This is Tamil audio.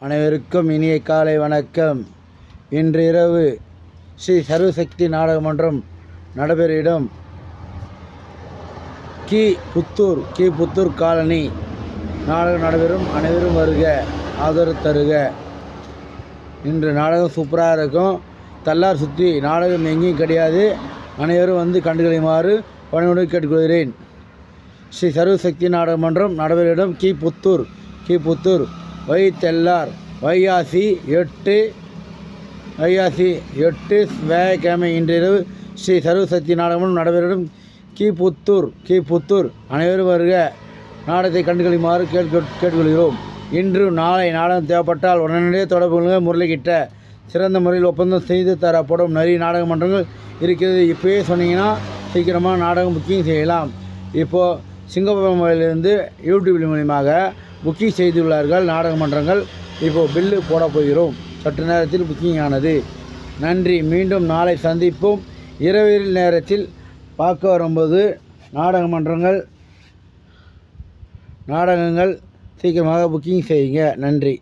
அனைவருக்கும் இனிய காலை வணக்கம். இன்று இரவு ஸ்ரீ சர்வசக்தி நாடக மன்றம் நடைபெறும் இடம் கி புத்தூர் காலனி. நாடகம் நடைபெறும். அனைவரும் வருக, ஆதரவு தருக. இன்று நாடகம் சூப்பராக இருக்கும். தள்ளார் சுற்றி நாடகம் எங்கேயும் கிடையாது. அனைவரும் வந்து கண்டுகளிக்குமாறு பணிவுடன் கேட்டுக்கொள்கிறேன். ஸ்ரீ சர்வசக்தி நாடக மன்றம் நடைபெறும் இடம் கி புத்தூர் வைத்தெல்லார் வைகாசி 8 வியாழக்கிழமை இன்றிரவு ஸ்ரீ சர்வசக்தி நாடகம் நடைபெறும் கி புத்தூர் அனைவரும் வருக, நாடகத்தை கண்டுகளிக்குமாறு கேட்டுக்கொள்கிறோம். இன்று நாளை நாடகம் தேவைப்பட்டால் உடனடியே தொடர்பு கொள்ளுங்கள். முரளிக்கிட்ட சிறந்த முறையில் ஒப்பந்தம் செய்து தரப்படும் நிறைய நாடக மன்றங்கள் இருக்கிறது. இப்போயே சொன்னீங்கன்னா சீக்கிரமாக நாடகம் புக்கிங் செய்யலாம். இப்போது சிங்கப்பூர் மொழியிலிருந்து யூடியூப் மூலியமாக புக்கிங் செய்துள்ளார்கள் நாடக மன்றங்கள். இப்போது பில்லு போட போகிறோம். சற்று நேரத்தில் புக்கிங் ஆனது. நன்றி. மீண்டும் நாளை சந்திப்போம். இரவில் நேரத்தில் பார்க்க வரும்போது நாடகங்கள் சீக்கிரமாக புக்கிங் செய்யுங்க. நன்றி.